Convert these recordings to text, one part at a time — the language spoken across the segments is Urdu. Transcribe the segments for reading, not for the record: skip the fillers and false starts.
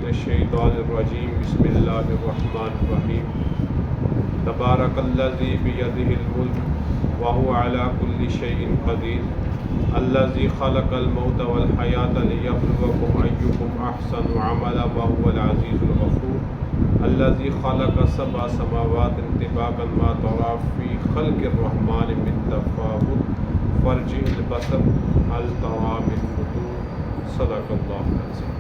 الشیطان الرجیم بسم اللہ الرحمن الرحیم تبارک الذی بیدہ الملک وہو علی کل شیء قدیر الذی خلق الموت والحیاة لیبلوکم ایکم احسن عملا وہو العزیز الغفور الذی خلق سبع سماوات طباقا ما تری فی خلق الرحمن من تفاوت فارجع البصر هل تری من فطور صدق اللہ العظیم۔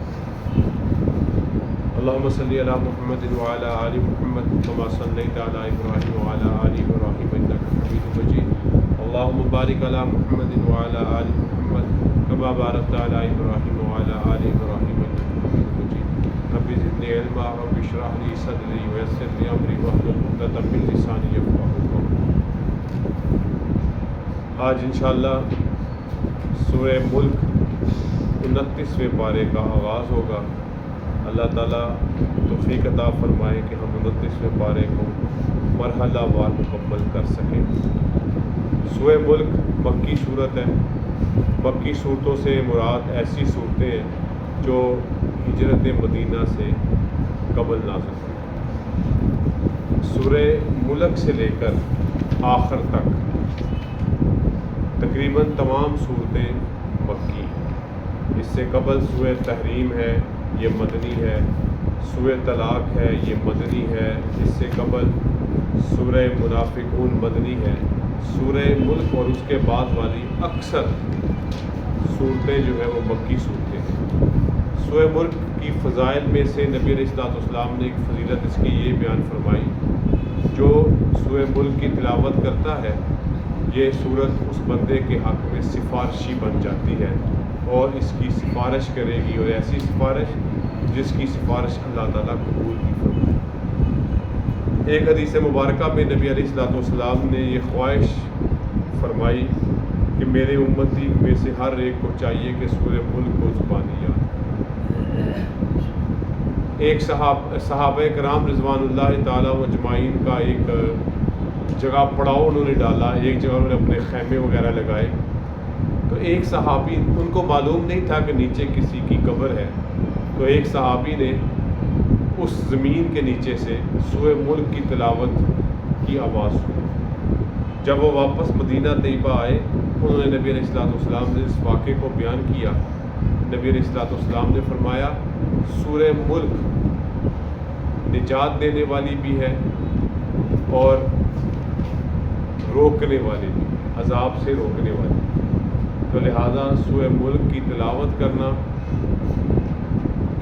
اللهم صل على محمد وعلى آل محمد كما صليت على إبراهيم وعلى آل إبراهيم إنك حميد مجيد اللهم بارك على محمد وعلى آل محمد كما باركت على إبراهيم وعلى آل إبراهيم إنك حميد مجيد رب زدني علما رب اشرح لي صدري ويسر لي أمري واحلل عقدة من لساني يفقهوا قولي۔ آج انشاءاللہ سورہ ملک 29ویں پارے کا آغاز ہوگا۔ اللہ تعالیٰ توفیق عطا فرمائے کہ ہم 29ویں پارے کو مرحلہ وار مکمل کر سکیں۔ سورہ ملک مکی صورت ہے۔ مکی صورتوں سے مراد ایسی صورتیں ہیں جو ہجرت مدینہ سے قبل نازل ہوئی۔ سورہ ملک سے لے کر آخر تک تقریباً تمام صورتیں مکی ہیں۔ اس سے قبل سورہ تحریم ہے، یہ مدنی ہے۔ سورہ طلاق ہے، یہ مدنی ہے۔ اس سے قبل سورہ منافقون مدنی ہے۔ سورہ ملک اور اس کے بعد والی اکثر صورتیں جو ہیں وہ مکی صورتیں ہیں۔ سورہ ملک کی فضائل میں سے نبی علیہ الصلوۃ والسلام نے ایک فضیلت اس کی یہ بیان فرمائی، جو سورہ ملک کی تلاوت کرتا ہے یہ سورت اس بندے کے حق میں سفارشی بن جاتی ہے اور اس کی سفارش کرے گی، اور ایسی سفارش جس کی سفارش اللہ تعالیٰ قبول بھی فرمائے۔ ایک حدیث مبارکہ میں نبی علیہ الصلوۃ والسلام نے یہ خواہش فرمائی کہ میرے امتی میں سے ہر ایک کو چاہیے کہ سورہ ملک کو زبانی یاد۔ ایک صحابہ کرام رضوان اللہ تعالیٰ اجمعین کا ایک جگہ پڑاؤ انہوں نے ڈالا، ایک جگہ انہوں نے اپنے خیمے وغیرہ لگائے، تو ایک صحابی، ان کو معلوم نہیں تھا کہ نیچے کسی کی قبر ہے، تو ایک صحابی نے اس زمین کے نیچے سے سورہ ملک کی تلاوت کی آواز سنی۔ جب وہ واپس مدینہ طیبہ آئے، انہوں نے نبی علیہ الصلوۃ والسلام نے اس واقعے کو بیان کیا۔ نبی علیہ الصلوۃ والسلام نے فرمایا سورہ ملک نجات دینے والی بھی ہے اور روکنے والی بھی، عذاب سے روکنے والی، تو لہٰذا سورہ ملک کی تلاوت کرنا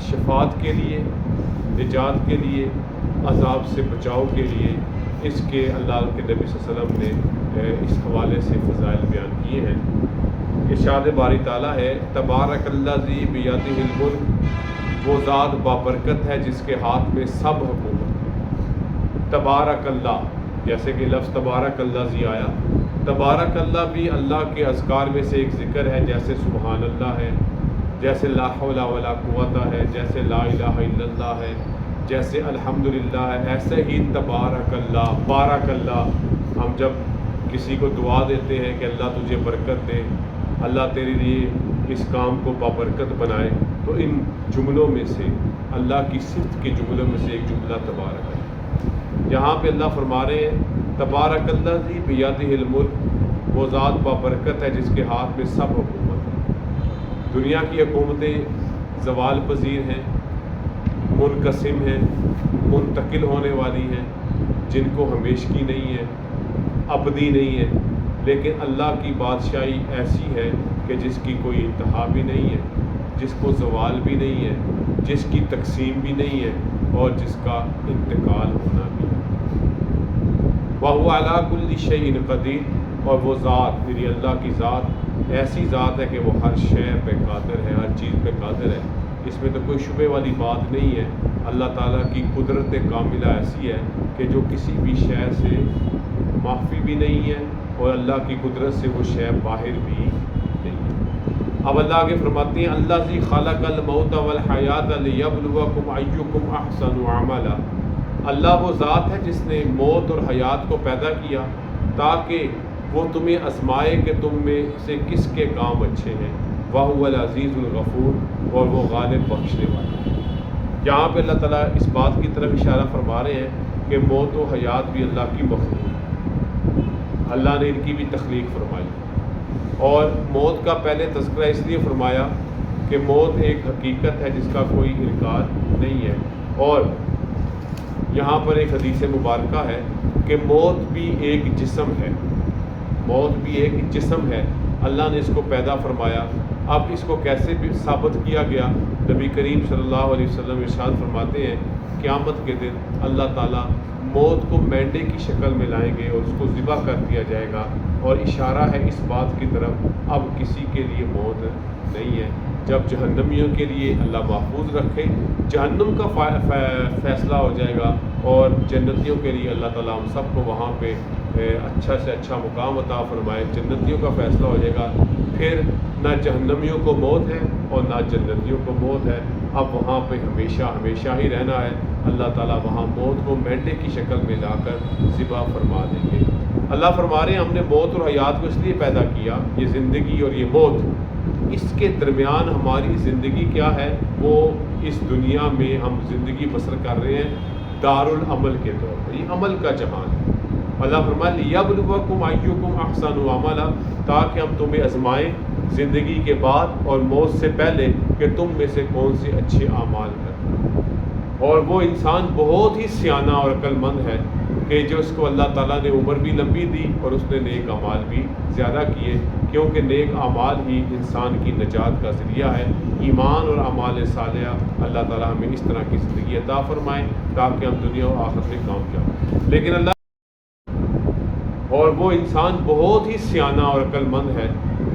شفاعت کے لیے، نجات کے لیے، عذاب سے بچاؤ کے لیے، اس کے اللہ کے نبی صلی اللہ علیہ وسلم نے اس حوالے سے فضائل بیان کیے ہیں۔ ارشاد باری تعالیٰ ہے تبارک الذی بیدہ الملک، وہ ذات بابرکت ہے جس کے ہاتھ میں سب حکومت۔ تبارک اللہ، جیسے کہ لفظ تبارک الذی آیا، تبارک اللہ بھی اللہ کے اذکار میں سے ایک ذکر ہے، جیسے سبحان اللہ ہے، جیسے لا حول ولا قوت ہے، جیسے لا الہ الا اللہ ہے، جیسے الحمدللہ ہے، ایسے ہی تبارک اللہ، بارک اللہ۔ ہم جب کسی کو دعا دیتے ہیں کہ اللہ تجھے برکت دے، اللہ تیرے لیے اس کام کو بابرکت بنائے، تو ان جملوں میں سے اللہ کی صفت کے جملوں میں سے ایک جملہ تبارک ہے۔ یہاں پہ اللہ فرما رہے ہیں تبارک الذی بیدہ الملک، وہ ذات بابرکت ہے جس کے ہاتھ میں سب حکومت ہے۔ دنیا کی حکومتیں زوال پذیر ہیں، منقسم ہیں، منتقل ہونے والی ہیں، جن کو ہمیشگی نہیں ہے، ابدی نہیں ہے، لیکن اللہ کی بادشاہی ایسی ہے کہ جس کی کوئی انتہا بھی نہیں ہے، جس کو زوال بھی نہیں ہے، جس کی تقسیم بھی نہیں ہے، اور جس کا انتقال ہونا بھی ہے۔ وَهُوَ عَلَىٰ كُلِّ شَيْءٍ قَدِيرٌ، اور وہ ذات، میری اللہ کی ذات ایسی ذات ہے کہ وہ ہر شے پہ قادر ہے، ہر چیز پہ قادر ہے۔ اس میں تو کوئی شبہ والی بات نہیں ہے۔ اللہ تعالیٰ کی قدرت کاملہ ایسی ہے کہ جو کسی بھی شے سے معافی بھی نہیں ہے، اور اللہ کی قدرت سے وہ شے باہر بھی نہیں ہے۔ اب اللہ آگے فرماتے ہیں الذی خلق الموت والحیات لیبلوکم ایکم احسن عملا، اللہ وہ ذات ہے جس نے موت اور حیات کو پیدا کیا تاکہ وہ تمہیں آزمائے کہ تم میں سے کس کے کام اچھے ہیں۔ وَهُوَ الْعَزِيزُ الْغَفُورُ، اور وہ غالب بخشنے والا ہے۔ یہاں پہ اللہ تعالیٰ اس بات کی طرف اشارہ فرما رہے ہیں کہ موت و حیات بھی اللہ کی مخلوق، اللہ نے ان کی بھی تخلیق فرمائی، اور موت کا پہلے تذکرہ اس لیے فرمایا کہ موت ایک حقیقت ہے جس کا کوئی انکار نہیں ہے، اور یہاں پر ایک حدیث مبارکہ ہے کہ موت بھی ایک جسم ہے، موت بھی ایک جسم ہے، اللہ نے اس کو پیدا فرمایا۔ اب اس کو کیسے بھی ثابت کیا گیا؟ نبی کریم صلی اللہ علیہ وسلم ارشاد فرماتے ہیں قیامت کے دن اللہ تعالیٰ موت کو مینڈے کی شکل میں لائیں گے اور اس کو ذبح کر دیا جائے گا، اور اشارہ ہے اس بات کی طرف اب کسی کے لیے موت نہیں ہے۔ جب جہنمیوں کے لیے اللہ محفوظ رکھے، جہنم کا فیصلہ ہو جائے گا، اور جنتیوں کے لیے اللہ تعالیٰ ہم سب کو وہاں پہ اچھا سے اچھا مقام عطا فرمائے، جنتیوں کا فیصلہ ہو جائے گا، پھر نہ جہنمیوں کو موت ہے اور نہ جنتیوں کو موت ہے، اب وہاں پہ ہمیشہ ہمیشہ ہی رہنا ہے۔ اللہ تعالیٰ وہاں موت کو مینڈے کی شکل میں لا کر ذبح فرما دیں گے۔ اللہ فرما رہے ہیں ہم نے موت اور حیات کو اس لیے پیدا کیا، یہ زندگی اور یہ موت، اس کے درمیان ہماری زندگی کیا ہے؟ وہ اس دنیا میں ہم زندگی بسر کر رہے ہیں دار العمل کے طور پر، یہ عمل کا جہان ہے۔ اللہ فرمایا لیبلوکم ایکم احسن عملا، تاکہ ہم تمہیں آزمائیں زندگی کے بعد اور موت سے پہلے کہ تم میں سے کون سے اچھے اعمال کرتے۔ اور وہ انسان بہت ہی سیانہ اور عقل مند ہے کہ جو اس کو اللہ تعالیٰ نے عمر بھی لمبی دی اور اس نے نیک اعمال بھی زیادہ کیے، کیونکہ نیک اعمال ہی انسان کی نجات کا ذریعہ ہے۔ ایمان اور اعمال صالحہ اللہ تعالیٰ ہمیں اس طرح کی زندگی عطا فرمائیں تاکہ ہم دنیا و آخرت میں کامیاب ہوں۔ لیکن اللہ اور وہ انسان بہت ہی سیانہ اور عقل مند ہے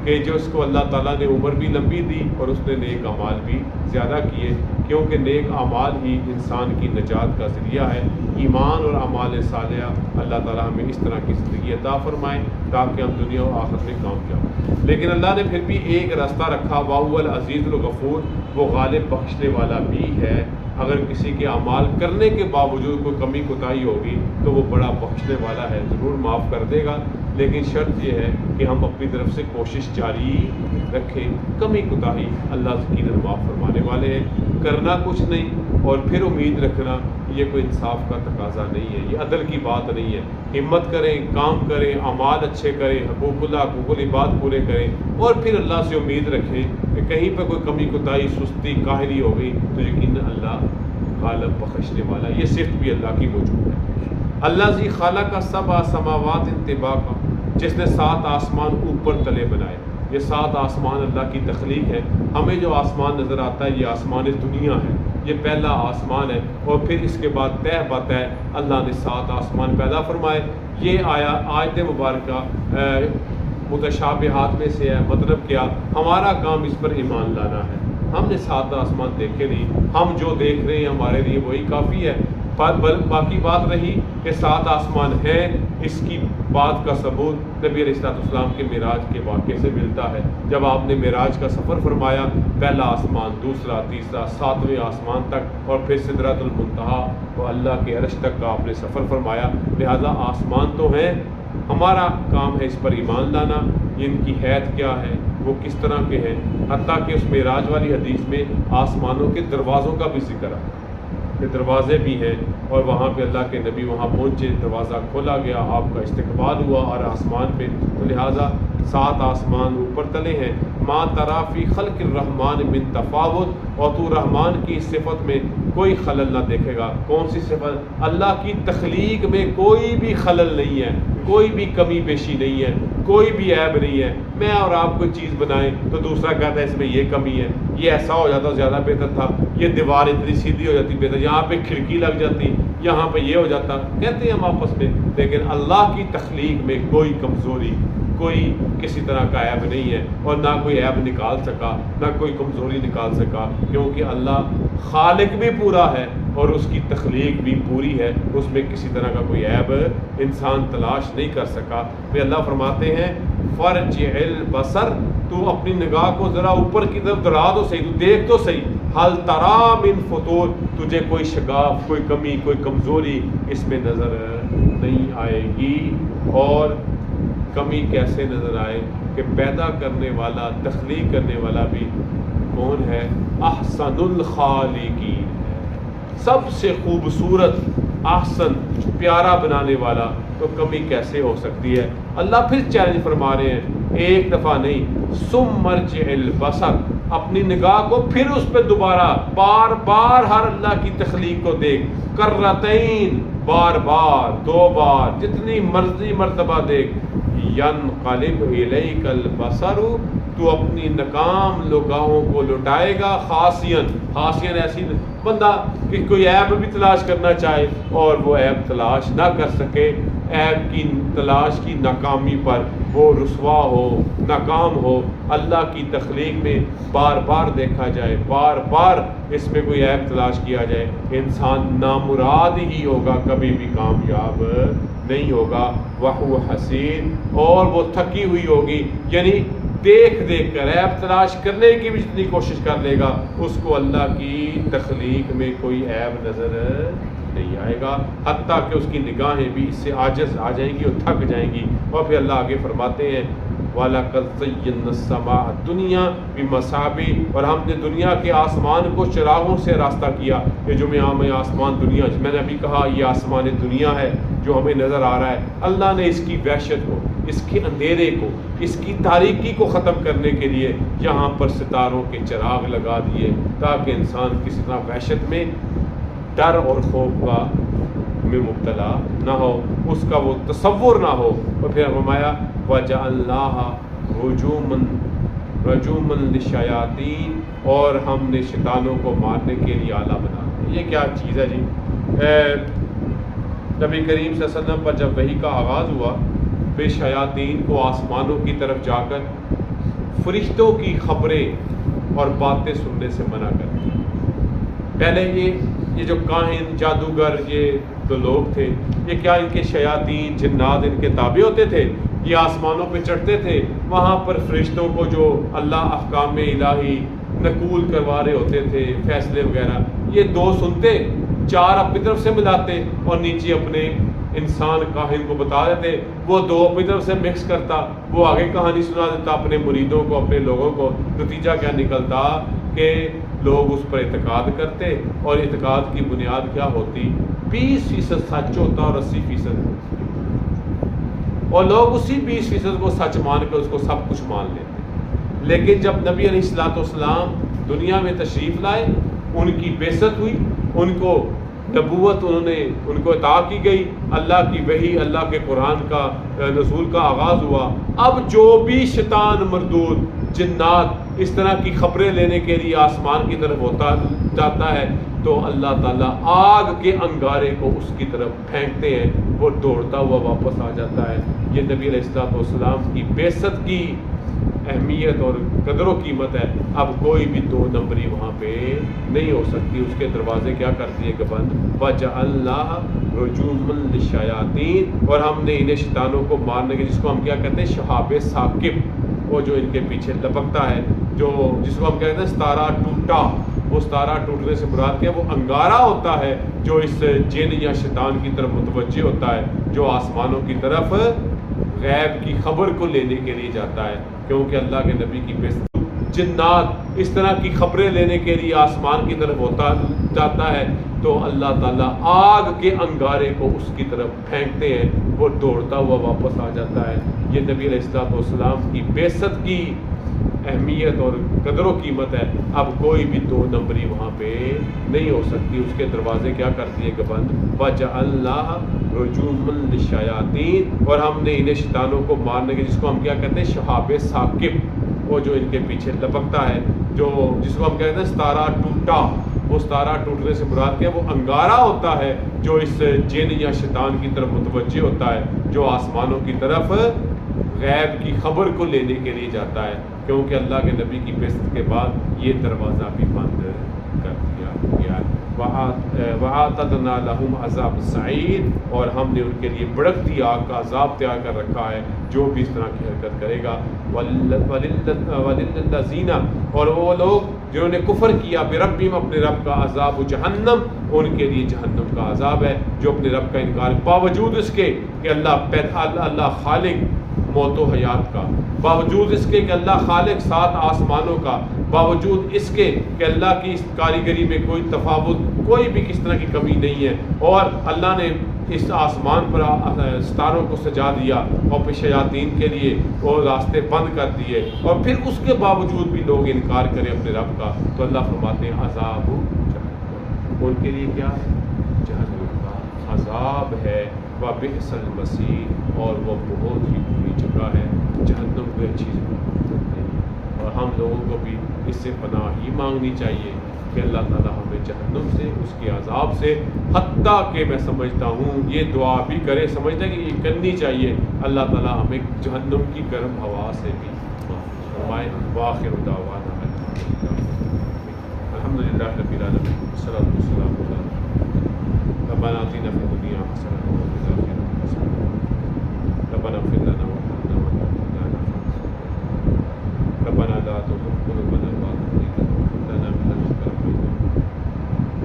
کہ جو اس کو اللہ تعالیٰ نے عمر بھی لمبی دی اور اس نے نیک اعمال بھی زیادہ کیے، کیونکہ نیک اعمال ہی انسان کی نجات کا ذریعہ ہے۔ ایمان اور اعمال صالحہ اللہ تعالیٰ ہمیں اس طرح کی زندگی عطا فرمائیں تاکہ ہم دنیا و آخرت میں کامیاب ہوں۔ لیکن اللہ نے پھر بھی ایک راستہ رکھا، وَهُوَ الْعَزِيزُ الْغَفُورُ، وہ غالب بخشنے والا بھی ہے۔ اگر کسی کے اعمال کرنے کے باوجود کوئی کمی کوتاہی ہوگی تو وہ بڑا بخشنے والا ہے، ضرور معاف کر دے گا، لیکن شرط یہ ہے کہ ہم اپنی طرف سے کوشش جاری رکھیں۔ کمی کوتاہی اللہ یقیناً معاف فرمانے والے ہیں۔ کرنا کچھ نہیں اور پھر امید رکھنا، یہ کوئی انصاف کا تقاضا نہیں ہے، یہ عدل کی بات نہیں ہے۔ ہمت کریں، کام کریں، اعمال اچھے کریں، حقوق اللہ حقوق العباد پورے کریں، اور پھر اللہ سے امید رکھیں کہ کہیں پہ کوئی کمی کوتاہی سستی کاہلی ہو گئی تو یقیناً اللہ غالب بخشنے والا، یہ صفت بھی اللہ کی موجود ہے۔ اللہ ذی خالق سبع سماوات طباقا، جس نے 7 آسمان اوپر تلے بنائے۔ یہ 7 آسمان اللہ کی تخلیق ہے۔ ہمیں جو آسمان نظر آتا ہے یہ آسمان دنیا ہے، یہ پہلا آسمان ہے، اور پھر اس کے بعد طے بطے اللہ نے 7 آسمان پیدا فرمائے۔ یہ آیت مبارکہ متشابہات میں سے ہے، مطلب کیا؟ ہمارا کام اس پر ایمان لانا ہے۔ ہم نے 7 آسمان دیکھے نہیں، ہم جو دیکھ رہے ہیں ہمارے لیے وہی کافی ہے۔ باقی بات رہی کہ 7 آسمان ہیں، اس کی بات کا ثبوت نبی علیہ السلام کے معراج کے واقعے سے ملتا ہے۔ جب آپ نے معراج کا سفر فرمایا، پہلا آسمان، دوسرا، تیسرا، 7ویں آسمان تک، اور پھر سدرۃ المنتہا و اللہ کے عرش تک کا آپ نے سفر فرمایا۔ لہذا آسمان تو ہیں، ہمارا کام ہے اس پر ایمان لانا، ان کی حیثیت کیا ہے، وہ کس طرح کے ہیں۔ حتیٰ کہ اس معراج والی حدیث میں آسمانوں کے دروازوں کا بھی ذکر ہے کہ دروازے بھی ہیں، اور وہاں پہ اللہ کے نبی وہاں پہنچے، دروازہ کھولا گیا، آپ کا استقبال ہوا، اور آسمان پہ تو لہٰذا 7 آسمان اوپر تلے ہیں۔ ما تری فی خلق الرحمن من تفاوت، اور تو رحمان کی صفت میں کوئی خلل نہ دیکھے گا۔ کون سی صفت؟ اللہ کی تخلیق میں کوئی بھی خلل نہیں ہے، کوئی بھی کمی بیشی نہیں ہے، کوئی بھی عیب نہیں ہے۔ میں اور آپ کوئی چیز بنائیں تو دوسرا کہتا ہے اس میں یہ کمی ہے، یہ ایسا ہو جاتا زیادہ بہتر تھا، یہ دیوار اتنی سیدھی ہو جاتی بہتر، یہاں پہ کھڑکی لگ جاتی، یہاں پہ یہ ہو جاتا، کہتے ہیں ہم آپس میں۔ لیکن اللہ کی تخلیق میں کوئی کمزوری، کوئی کسی طرح کا عیب نہیں ہے، اور نہ کوئی عیب نکال سکا، نہ کوئی کمزوری نکال سکا، کیونکہ اللہ خالق بھی پورا ہے اور اس کی تخلیق بھی پوری ہے، اس میں کسی طرح کا کوئی عیب انسان تلاش نہیں کر سکا۔ پھر اللہ فرماتے ہیں فرجع البصر، تو اپنی نگاہ کو ذرا اوپر کی طرف دڑا تو صحیح، تو دیکھ تو صحیح، حل تری من فطور، تجھے کوئی شگاف، کوئی کمی، کوئی کمزوری اس میں نظر نہیں آئے گی۔ اور کمی کیسے نظر آئے کہ پیدا کرنے والا، تخلیق کرنے والا بھی کون ہے؟ احسن الخالقین ہے۔ سب سے خوبصورت احسن پیارا بنانے والا، تو کمی کیسے ہو سکتی ہے؟ اللہ پھر چیلنج فرما رہے ہیں، ایک دفعہ نہیں، ثم مرجع البصر، اپنی نگاہ کو پھر اس پہ دوبارہ بار بار ہر اللہ کی تخلیق کو دیکھ، کرتین، بار بار، دو بار، جتنی مرضی مرتبہ دیکھ، ینقلب الیک البصر، تو اپنی ناکام نگاہوں کو لٹائے گا، خاسین، خاسین ایسی بندہ کہ کوئی عیب بھی تلاش کرنا چاہے اور وہ عیب تلاش نہ کر سکے، عیب کی تلاش کی ناکامی پر وہ رسوا ہو، ناکام ہو، اللہ کی تخلیق میں بار بار دیکھا جائے، بار بار اس میں کوئی عیب تلاش کیا جائے، انسان نامراد ہی ہوگا، کبھی بھی کامیاب نہیں ہوگا۔ وَهُوَ حَسِيرٌ، اور وہ تھکی ہوئی ہوگی، یعنی دیکھ دیکھ کر عیب تلاش کرنے کی بھی جتنی کوشش کر لے گا، اس کو اللہ کی تخلیق میں کوئی عیب نظر نہیں آئے گا، حتیٰ کہ اس کی نگاہیں بھی اس سے عاجز آ جائیں گی اور تھک جائیں گی۔ اور پھر اللہ آگے فرماتے ہیں، وَلَقَدْ زَيَّنَّا السَّمَاءَ الدُّنْيَا بِمَصَابِيحَ، اور ہم نے دنیا کے آسمان کو چراغوں سے راستہ کیا۔ یہ جو میں آسمان دنیا، میں نے ابھی کہا یہ آسمان دنیا ہے جو ہمیں نظر آ رہا ہے، اللہ نے اس کی وحشت کو، اس کے اندھیرے کو، اس کی تاریکی کو ختم کرنے کے لیے یہاں پر ستاروں کے چراغ لگا دیے، تاکہ انسان کسی طرح وحشت میں، ڈر اور خوف میں مبتلا نہ ہو، اس کا وہ تصور نہ ہو۔ اور پھر فرمایا وَجَعَلْنَاهَا رُجُومًا لِلشَّيَاطِينِ، اور ہم نے شیطانوں کو مارنے کے لیے آلہ بنا دیا۔ یہ کیا چیز ہے جی؟ نبی کریم صلی اللہ علیہ وسلم پر جب وحی کا آغاز ہوا، پھر شیاطین کو آسمانوں کی طرف جا کر فرشتوں کی خبریں اور باتیں سننے سے منع کر دیا۔ پہلے یہ جو کاہن، جادوگر، یہ جو لوگ تھے، یہ کیا ان کے شیاطین، جنات ان کے تابع ہوتے تھے؟ یہ آسمانوں پہ چڑھتے تھے، وہاں پر فرشتوں کو جو اللہ احکام الہی نقول کروا رہے ہوتے تھے، فیصلے وغیرہ، یہ دو سنتے، چار اپنی طرف سے ملاتے اور نیچے اپنے انسان کاہن کو بتا دیتے، وہ دو اپنی طرف سے مکس کرتا، وہ آگے کہانی سنا دیتا اپنے مریدوں کو، اپنے لوگوں کو۔ نتیجہ کیا نکلتا کہ لوگ اس پر اعتقاد کرتے، اور اعتقاد کی بنیاد کیا ہوتی؟ 20% سچ ہوتا اور 80%، اور لوگ اسی 20% کو سچ مان کے اس کو سب کچھ مان لیتے۔ لیکن جب نبی علیہ الصلوۃ والسلام دنیا میں تشریف لائے، ان کی بعثت ہوئی، ان کو نبوت ان کو عطا کی گئی، اللہ کی وحی، اللہ کے قرآن کا نزول کا آغاز ہوا، اب جو بھی شیطان مردود، جنات اس طرح کی خبریں لینے کے لیے آسمان کی طرف ہوتا جاتا ہے، تو اللہ تعالیٰ آگ کے انگارے کو اس کی طرف پھینکتے ہیں، وہ دوڑتا ہوا واپس آ جاتا ہے۔ یہ نبی علیہ الصلوۃ والسلام کی بعثت کی اہمیت اور قدر و قیمت ہے۔ اب کوئی بھی دو نمبری وہاں پہ نہیں ہو سکتی، اس کے دروازے کیا کر دیے کہ بند۔ وَجَعَلْنَاهَا رُجُومًا لِلشَّيَاطِينِ، اور ہم نے انہیں شیطانوں کو مارنے کے، جس کو ہم کیا کہتے ہیں شہاب ثاقب، وہ جو ان کے پیچھے لپکتا ہے، جس کو ہم کہتے ہیں ستارہ ٹوٹا، وہ ستارہ ٹوٹنے سے مراد کیا؟ وہ انگارہ ہوتا ہے جو اس جن یا شیطان کی طرف متوجہ ہوتا ہے، جو آسمانوں کی طرف غیب کی خبر کو لینے کے لیے جاتا ہے، کیونکہ اللہ کے نبی کی بعثت، جنات اس طرح کی خبریں لینے کے لیے آسمان کی طرف ہوتا جاتا ہے، تو اللہ تعالیٰ آگ کے انگارے کو اس کی طرف پھینکتے ہیں، وہ دوڑتا ہوا واپس آ جاتا ہے۔ یہ نبی علیہ الصلوۃ والسلام کی بعثت کی اہمیت اور قدر و قیمت ہے۔ اب کوئی بھی دو نمبری وہاں پہ نہیں ہو سکتی، اس کے دروازے کیا کر دیے کہ بند۔ وَجَعَلْنَاهَا رُجُومًا لِلشَّيَاطِينِ، اور ہم نے انہیں شیطانوں کو مارنے کے، جس کو ہم کیا کہتے ہیں شہاب ثاقب، وہ جو ان کے پیچھے لپکتا ہے، جس کو ہم کہتے ہیں ستارہ ٹوٹا، وہ ستارہ ٹوٹنے سے مراد کیا؟ وہ انگارہ ہوتا ہے جو اس جن یا شیطان کی طرف متوجہ ہوتا ہے، جو آسمانوں کی طرف غیب کی خبر کو لینے کے لیے جاتا ہے، کیونکہ اللہ کے نبی کی بعثت کے بعد یہ دروازہ بھی بند کر دیا گیا۔ وَأَعْتَدْنَا لَهُمْ عَذَابَ السَّعِيرِ، اور ہم نے ان کے لیے بھڑکتی آگ کا عذاب تیار کر رکھا ہے جو بھی اس طرح کی حرکت کرے گا۔ وَلِلَّذِينَ، اور وہ لوگ جنہوں نے کفر کیا بِرَبِّهِمْ، اپنے رب کا، عذاب جہنم، ان کے لیے جہنم کا عذاب ہے، جو اپنے رب کا انکار، باوجود اس کے کہ اللہ خالق موت و حیات کا، باوجود اس کے کہ اللہ خالق 7 آسمانوں کا، باوجود اس کے کہ اللہ کی اس کاریگری میں کوئی تفاوت، کوئی بھی کس طرح کی کمی نہیں ہے، اور اللہ نے اس آسمان پر ستاروں کو سجا دیا اور پھر شیاطین کے لیے وہ راستے بند کر دیے، اور پھر اس کے باوجود بھی لوگ انکار کریں اپنے رب کا، تو اللہ فرماتے ہیں عذاب جہنم، ان کے لیے کیا ہے؟ جہنم کا عذاب ہے، وبئس المصیر، اور وہ بہت ہی بری جگہ ہے، جہنم کوئی اچھی جگہ نہیں، اور ہم لوگوں کو بھی اس سے پناہ ہی مانگنی چاہیے کہ اللہ تعالیٰ ہمیں جہنم سے، اس کے عذاب سے، حتیٰ کہ میں سمجھتا ہوں یہ دعا بھی کرے، سمجھتا کہ یہ کرنی چاہیے، اللہ تعالیٰ ہمیں جہنم کی گرم ہوا سے بھی فرمائے۔ وآخر دعوانا الحمدللہ رب العالمین، والصلاۃ والسلام علی ربنا آتنا فی الدنیا حسنۃ وفی الآخرۃ حسنۃ ربنا اغفر لنا وارحمنا وانت مولانا فانصرنا ربنا لا تزغ قلوبنا بعد إذ هديتنا وهب لنا من لدنك رحمة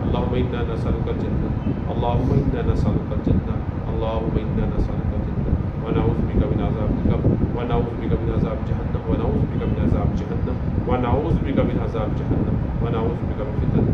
اللهم إنا نسألك الجنة اللهم إنا نسألك الجنة اللهم إنا نسألك الجنة ونعوذ بك من عذاب القبر ونعوذ بك من عذاب جهنم ونعوذ بك من عذاب جهنم ونعوذ بك من عذاب جهنم ونعوذ بك من فتنة